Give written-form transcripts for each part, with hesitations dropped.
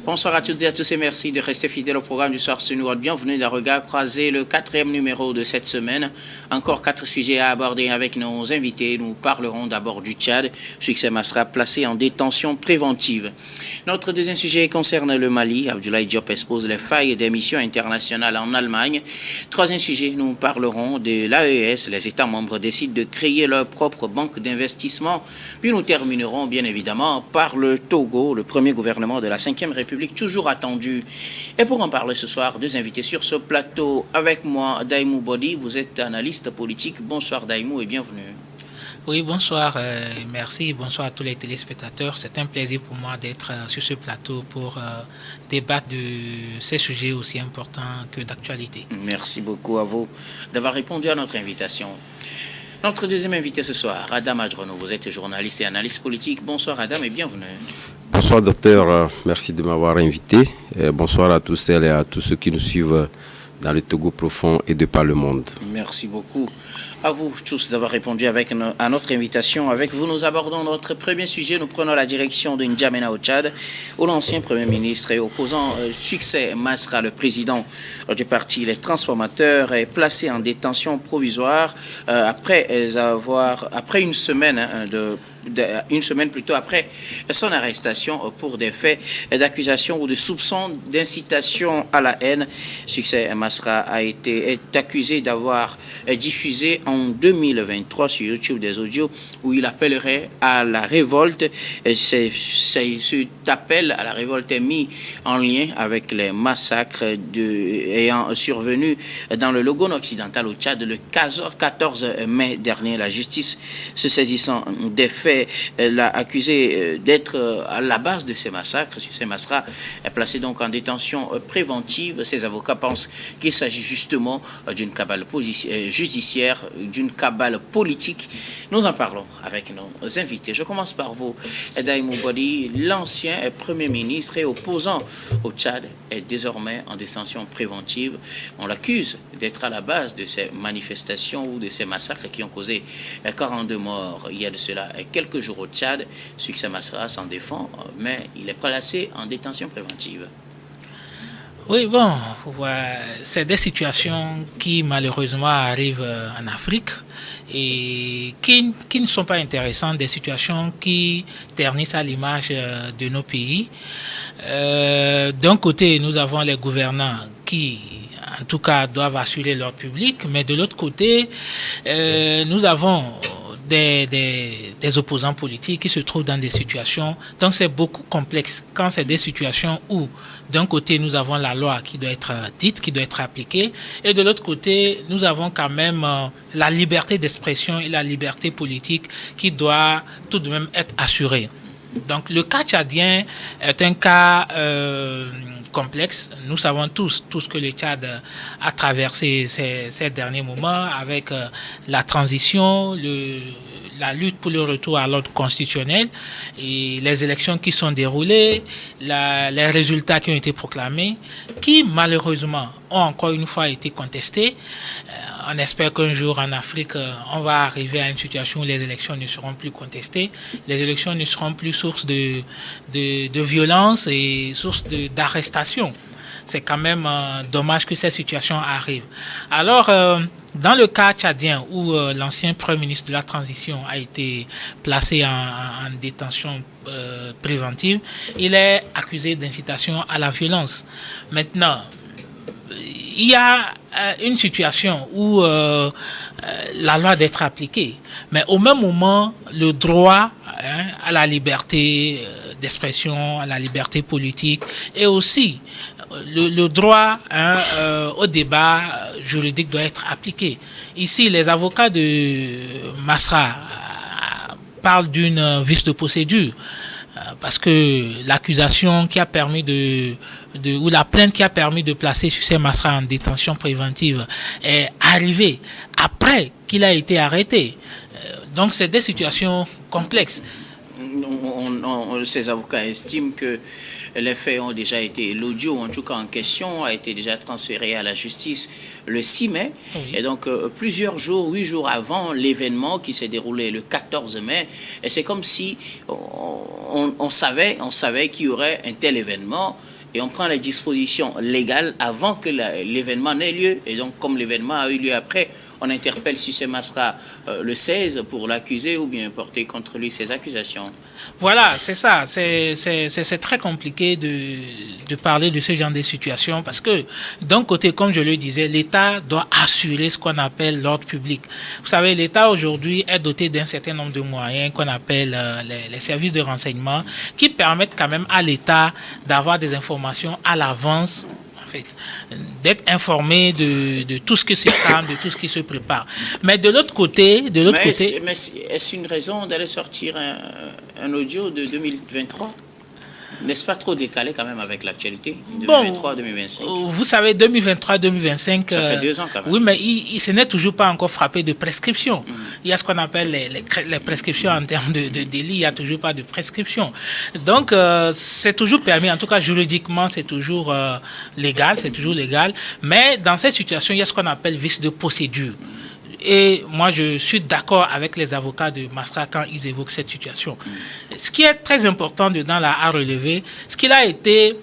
Bonsoir à toutes et à tous et merci de rester fidèles au programme du soir sur Nouveau. Bienvenue dans Regard croisé, le 4e numéro de cette semaine. Encore 4 sujets à aborder avec nos invités. Nous parlerons d'abord du Tchad. Succès Masra placé en détention préventive. Notre deuxième sujet concerne le Mali. Abdoulaye Diop expose les failles des missions internationales en Allemagne. Troisième sujet, nous parlerons de l'AES. Les États membres décident de créer leur propre banque d'investissement. Puis nous terminerons bien évidemment par le Togo, le premier gouvernement de la 5e République, toujours attendu. Et pour en parler ce soir, deux invités sur ce plateau. Avec moi, Daimou Bodi, vous êtes analyste politique. Bonsoir Daimou et bienvenue. Oui, bonsoir, merci, bonsoir à tous les téléspectateurs. C'est un plaisir pour moi d'être sur ce plateau pour débattre de ces sujets aussi importants que d'actualité. Merci beaucoup à vous d'avoir répondu à notre invitation. Notre deuxième invité ce soir, Adam Adrono, vous êtes journaliste et analyste politique. Bonsoir Adam et bienvenue. Bonsoir docteur, merci de m'avoir invité. Bonsoir à tous celles et à tous ceux qui nous suivent dans le Togo profond et de par le monde. Merci beaucoup à vous tous d'avoir répondu à notre invitation. Avec vous, nous abordons notre premier sujet. Nous prenons la direction de N'Djamena au Tchad, où l'ancien Premier ministre et opposant Succès Masra, le président du parti Les Transformateurs, est placé en détention provisoire après une semaine une semaine plus tôt après son arrestation pour des faits d'accusation ou de soupçon d'incitation à la haine. Succès Masra est accusé d'avoir diffusé en 2023 sur YouTube des audios où il appellerait à la révolte. Cet appel à la révolte est mis en lien avec les massacres ayant survenu dans le Logone occidental au Tchad le 14 mai dernier. La justice se saisissant des faits l'a accusé d'être à la base de ces massacres. Succès Masra est placé donc en détention préventive. Ses avocats pensent qu'il s'agit justement d'une cabale judiciaire, d'une cabale politique. Nous en parlons avec nos invités. Je commence par vous, Daimou Bodi. L'ancien Premier ministre et opposant au Tchad est désormais en détention préventive. On l'accuse d'être à la base de ces manifestations ou de ces massacres qui ont causé 42 morts il y a de cela quelques jours au Tchad. Succès Masra s'en défend, mais il est placé en détention préventive. Oui, bon, c'est des situations qui malheureusement arrivent en Afrique et qui ne sont pas intéressantes, des situations qui ternissent à l'image de nos pays. D'un côté, nous avons les gouvernants qui, en tout cas, doivent assurer leur public, mais de l'autre côté, nous avons des opposants politiques qui se trouvent dans des situations. Donc c'est beaucoup complexe quand c'est des situations où d'un côté nous avons la loi qui doit être dite, qui doit être appliquée, et de l'autre côté nous avons quand même la liberté d'expression et la liberté politique qui doit tout de même être assurée. Donc le cas tchadien est un cas complexe. Nous savons tous que le Tchad a traversé ces derniers moments avec la transition, la lutte pour le retour à l'ordre constitutionnel et les élections qui sont déroulées, les résultats qui ont été proclamés, qui malheureusement ont encore une fois été contestés. On espère qu'un jour en Afrique, on va arriver à une situation où les élections ne seront plus contestées, les élections ne seront plus source de violence et source d'arrestation. C'est quand même dommage que cette situation arrive. Alors, dans le cas tchadien où l'ancien Premier ministre de la Transition a été placé en détention préventive, il est accusé d'incitation à la violence. Maintenant, il y a une situation où la loi doit être appliquée, mais au même moment, le droit à la liberté d'expression, à la liberté politique et aussi le droit au débat juridique doit être appliqué. Ici, les avocats de Masra parlent d'une vice de procédure parce que l'accusation qui a permis ou la plainte qui a permis de placer Succès Masra en détention préventive est arrivée après qu'il a été arrêté. Donc c'est des situations complexes. ces avocats estiment que les faits ont déjà été, l'audio en tout cas en question, a été déjà transféré à la justice le 6 mai. Oui. Et donc, 8 jours avant l'événement qui s'est déroulé le 14 mai, et c'est comme si on savait qu'il y aurait un tel événement. Et on prend les dispositions légales avant que l'événement n'ait lieu. Et donc, comme l'événement a eu lieu après, on interpelle Cissé Masra le 16 pour l'accuser ou bien porter contre lui ses accusations. Voilà, c'est ça. C'est très compliqué de parler de ce genre de situation parce que, d'un côté, comme je le disais, l'État doit assurer ce qu'on appelle l'ordre public. Vous savez, l'État aujourd'hui est doté d'un certain nombre de moyens qu'on appelle les services de renseignement qui permettent quand même à l'État d'avoir des informations à l'avance, d'être informé de tout ce qui se trame, de tout ce qui se prépare. Mais de l'autre côté... Mais est-ce une raison d'aller sortir un audio de 2023 ? N'est-ce pas trop décalé quand même avec l'actualité 2023-2025? Vous savez, 2023-2025... Ça fait 2 ans quand même. Oui, mais ce n'est toujours pas encore frappé de prescription. Il y a ce qu'on appelle les prescriptions en termes de délit. Il n'y a toujours pas de prescription. Donc, c'est toujours permis. En tout cas, juridiquement, c'est toujours légal. C'est toujours légal. Mais dans cette situation, il y a ce qu'on appelle vice de procédure. Et moi, je suis d'accord avec les avocats de Masra quand ils évoquent cette situation. Ce qui est très important dedans là à relever, ce qu'il a été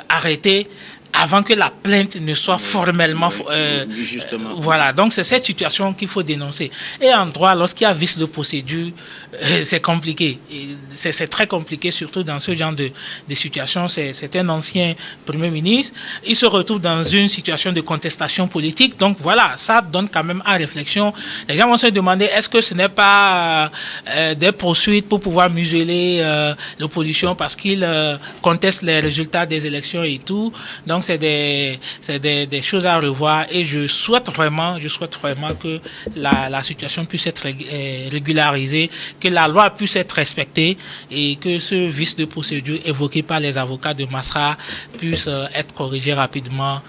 arrêté avant que la plainte ne soit formellement... justement. Voilà, donc c'est cette situation qu'il faut dénoncer. Et en droit, lorsqu'il y a vice de procédure, c'est compliqué. C'est très compliqué, surtout dans ce genre de situation. C'est un ancien Premier ministre. Il se retrouve dans une situation de contestation politique. Donc voilà, ça donne quand même à réflexion. Les gens vont se demander, est-ce que ce n'est pas des poursuites pour pouvoir museler l'opposition parce qu'il conteste les résultats des élections et tout. Donc c'est des choses à revoir et je souhaite vraiment que la situation puisse être régularisée, que la loi puisse être respectée et que ce vice de procédure évoqué par les avocats de Masra puisse être corrigé rapidement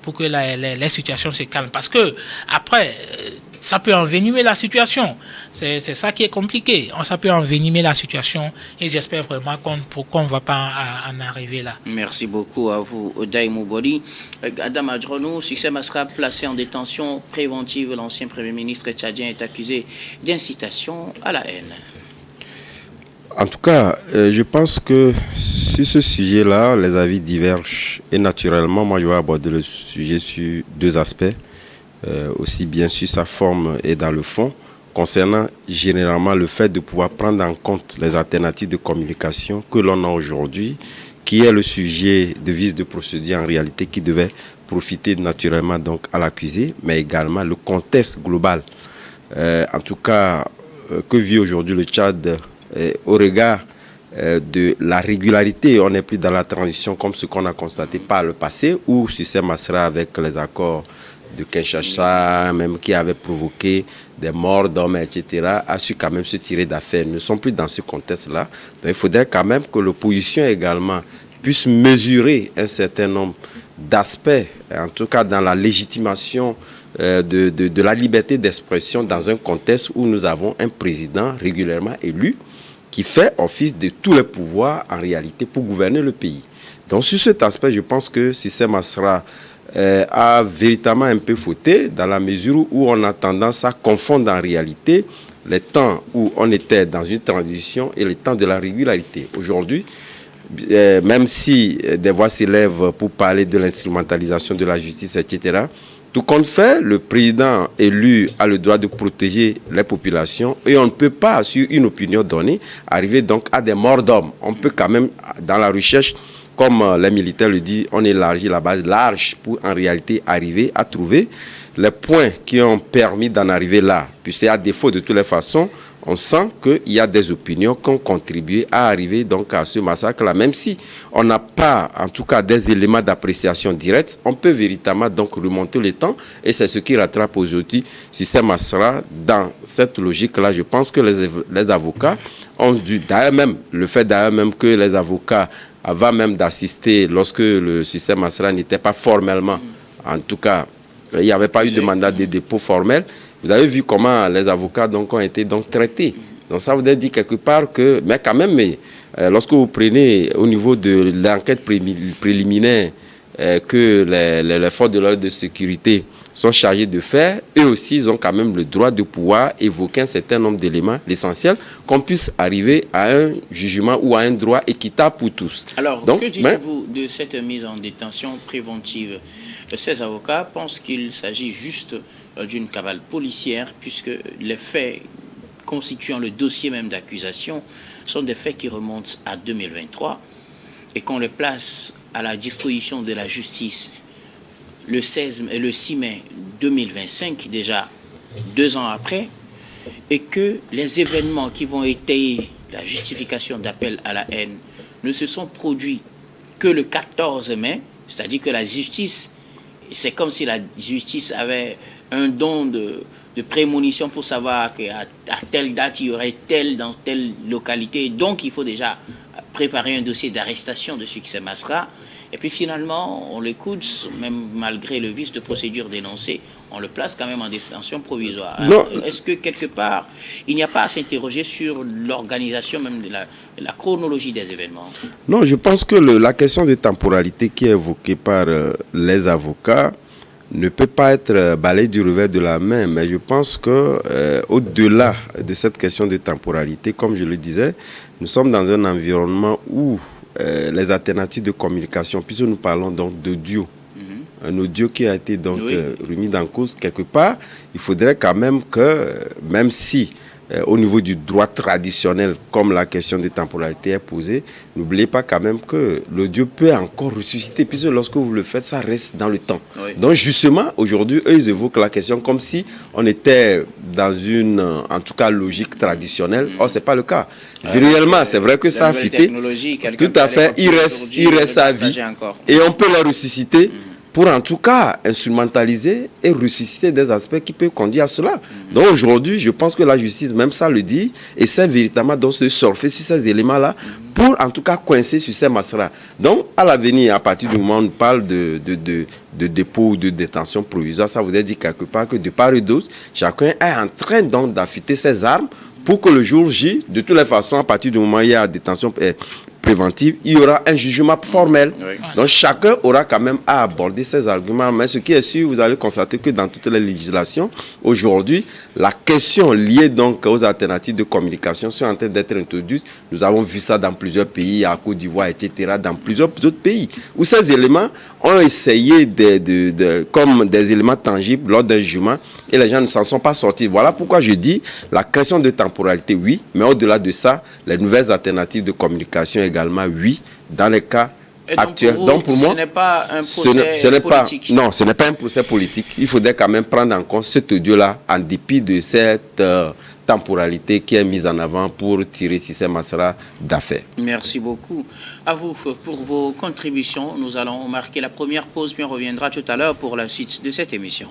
pour que les situations se calment. Parce que après, ça peut envenimer la situation. C'est ça qui est compliqué. Ça peut envenimer la situation et j'espère vraiment qu'on ne va pas en arriver là. Merci beaucoup à vous, Daïmou Bodi. Adam Adjonou, Cissé Masra placé en détention préventive. L'ancien Premier ministre tchadien est accusé d'incitation à la haine. En tout cas, je pense que sur ce sujet-là, les avis divergent. Et naturellement, moi, je vais aborder le sujet sur 2 aspects. Aussi bien sur sa forme et dans le fond, concernant généralement le fait de pouvoir prendre en compte les alternatives de communication que l'on a aujourd'hui, qui est le sujet de vice de procédure en réalité qui devait profiter naturellement donc à l'accusé, mais également le contexte global, en tout cas que vit aujourd'hui le Tchad au regard de la régularité. On n'est plus dans la transition comme ce qu'on a constaté par le passé, où Cissé Masra avec les accords de Kinshasa, même qui avait provoqué des morts d'hommes, etc., a su quand même se tirer d'affaire. Nous ne sommes plus dans ce contexte-là. Donc il faudrait quand même que l'opposition également puisse mesurer un certain nombre d'aspects, en tout cas dans la légitimation de la liberté d'expression dans un contexte où nous avons un président régulièrement élu qui fait office de tous les pouvoirs en réalité pour gouverner le pays. Donc sur cet aspect, je pense que Cissé Masra a véritablement un peu fauté dans la mesure où on a tendance à confondre en réalité les temps où on était dans une transition et les temps de la régularité. Aujourd'hui, même si des voix s'élèvent pour parler de l'instrumentalisation de la justice, etc., tout compte fait, le président élu a le droit de protéger les populations et on ne peut pas, sur une opinion donnée, arriver donc à des morts d'hommes. On peut quand même, dans la recherche, comme les militaires le disent, on élargit la base large pour en réalité arriver à trouver les points qui ont permis d'en arriver là. Puisque à défaut de toutes les façons, on sent qu'il y a des opinions qui ont contribué à arriver donc à ce massacre-là. Même si on n'a pas, en tout cas, des éléments d'appréciation directe, on peut véritablement donc remonter le temps et c'est ce qui rattrape aujourd'hui Cissé Masra. Dans cette logique-là, je pense que les avocats ont dû, d'ailleurs même, le fait d'ailleurs même que les avocats avant même d'assister lorsque le Cissé Masra n'était pas formellement, en tout cas, il n'y avait pas eu de mandat de dépôt formel. Vous avez vu comment les avocats donc ont été donc traités Donc ça voudrait dire quelque part que, mais quand même, lorsque vous prenez au niveau de l'enquête préliminaire que les forces de l'ordre de sécurité sont chargés de faire, eux aussi, ils ont quand même le droit de pouvoir évoquer un certain nombre d'éléments, l'essentiel, qu'on puisse arriver à un jugement ou à un droit équitable pour tous. Alors, donc, que dites-vous de cette mise en détention préventive? Ces avocats pensent qu'il s'agit juste d'une cabale policière, puisque les faits constituant le dossier même d'accusation sont des faits qui remontent à 2023 et qu'on les place à la disposition de la justice le 6 mai 2025, déjà 2 ans après, et que les événements qui vont étayer la justification d'appel à la haine ne se sont produits que le 14 mai, c'est-à-dire que la justice, c'est comme si la justice avait un don de prémonition pour savoir qu'à telle date, il y aurait tel dans telle localité, donc il faut déjà préparer un dossier d'arrestation de Succès Masra. Et puis finalement, on l'écoute, même malgré le vice de procédure dénoncé, on le place quand même en détention provisoire. Est-ce que quelque part, il n'y a pas à s'interroger sur l'organisation même de la chronologie des événements? Non, je pense que la question de temporalité qui est évoquée par les avocats ne peut pas être balayée du revers de la main. Mais je pense que au-delà de cette question de temporalité, comme je le disais, nous sommes dans un environnement où les alternatives de communication, puisque nous parlons donc d'audio, un audio qui a été donc remis en cause quelque part, il faudrait quand même que, même si au niveau du droit traditionnel, comme la question de temporalité est posée, n'oubliez pas quand même que l'audio peut encore ressusciter, puisque lorsque vous le faites, ça reste dans le temps. Oui. Donc justement, aujourd'hui, eux, ils évoquent la question comme si on était dans une, en tout cas, logique traditionnelle. Or, c'est pas le cas. Réellement, c'est vrai que ça a fuité. Tout à fait, il reste sa vie. Et on peut la ressusciter. Pour en tout cas instrumentaliser et ressusciter des aspects qui peuvent conduire à cela. Donc aujourd'hui, je pense que la justice, même ça le dit, essaie véritablement de surfer sur ces éléments-là pour en tout cas coincer sur ces masses-là. Donc à l'avenir, à partir du moment où on parle de dépôt ou de détention provisoire, ça voudrait dire quelque part que de part et d'autre, chacun est en train donc d'affûter ses armes pour que le jour J, de toutes les façons, à partir du moment où il y a détention préventive, il y aura un jugement formel. Oui. Donc chacun aura quand même à aborder ces arguments. Mais ce qui est sûr, vous allez constater que dans toutes les législations, aujourd'hui, la question liée donc aux alternatives de communication sont en train d'être introduites. Nous avons vu ça dans plusieurs pays, à Côte d'Ivoire, etc., dans plusieurs autres pays, où ces éléments ont essayé comme des éléments tangibles lors d'un jugement et les gens ne s'en sont pas sortis. Voilà pourquoi je dis la question de temporalité, oui, mais au-delà de ça, les nouvelles alternatives de communication également, oui, dans les cas actuels. Donc pour moi, ce n'est pas un procès politique. Non, ce n'est pas un procès politique. Il faudrait quand même prendre en compte cet audio-là, en dépit de cette temporalité qui est mise en avant pour tirer Succès Masra d'affaire. Merci beaucoup. À vous pour vos contributions. Nous allons marquer la première pause, puis on reviendra tout à l'heure pour la suite de cette émission.